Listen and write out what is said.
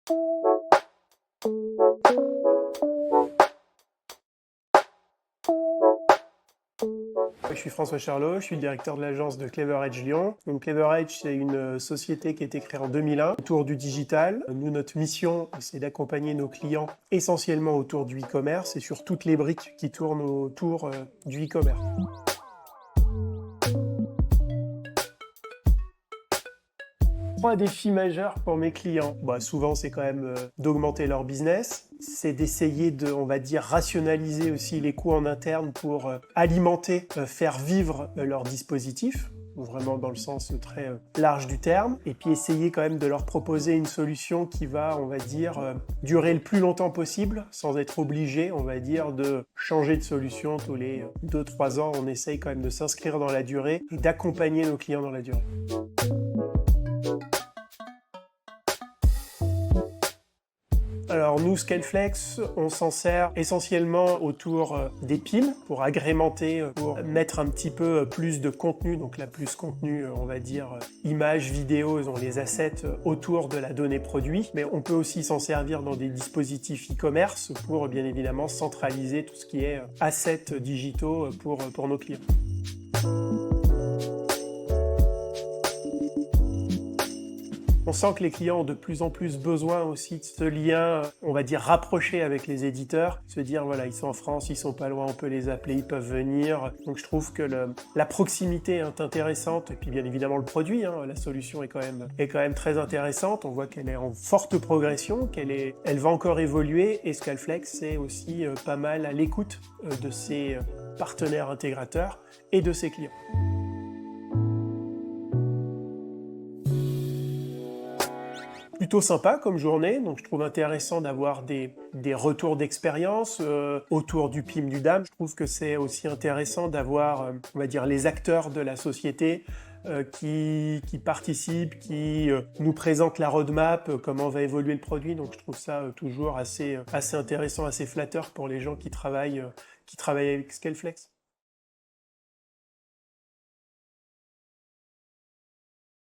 Je suis François Charlot, je suis le directeur de l'agence de Clever Edge Lyon. Donc Clever Edge, c'est une société qui a été créée en 2001 autour du digital. Nous, notre mission, c'est d'accompagner nos clients essentiellement autour du e-commerce et sur toutes les briques qui tournent autour du e-commerce. Un défi majeur pour mes clients, souvent c'est quand même d'augmenter leur business, c'est d'essayer de, on va dire, rationaliser aussi les coûts en interne pour alimenter, faire vivre leur dispositif, vraiment dans le sens très large du terme, et puis essayer quand même de leur proposer une solution qui va, on va dire, durer le plus longtemps possible, sans être obligé, on va dire, de changer de solution tous les 2-3 ans. On essaye quand même de s'inscrire dans la durée et d'accompagner nos clients dans la durée. Alors nous, Scaleflex, on s'en sert essentiellement autour des piles pour agrémenter, pour mettre un petit peu plus de contenu, donc là plus contenu, on va dire images, vidéos, les assets autour de la donnée produit, mais on peut aussi s'en servir dans des dispositifs e-commerce pour bien évidemment centraliser tout ce qui est assets digitaux pour nos clients. On sent que les clients ont de plus en plus besoin aussi de ce lien, on va dire, rapproché avec les éditeurs. Se dire, voilà, ils sont en France, ils sont pas loin, on peut les appeler, ils peuvent venir. Donc je trouve que la proximité est intéressante. Et puis bien évidemment le produit, la solution est quand même très intéressante. On voit qu'elle est en forte progression, elle va encore évoluer. Et Scaleflex, c'est aussi pas mal à l'écoute de ses partenaires intégrateurs et de ses clients. Plutôt sympa comme journée, donc je trouve intéressant d'avoir des retours d'expérience autour du PIM du DAM. Je trouve que c'est aussi intéressant d'avoir, on va dire, les acteurs de la société qui participent, qui nous présentent la roadmap, comment va évoluer le produit. Donc je trouve ça toujours assez intéressant, assez flatteur pour les gens qui travaillent avec Scaleflex.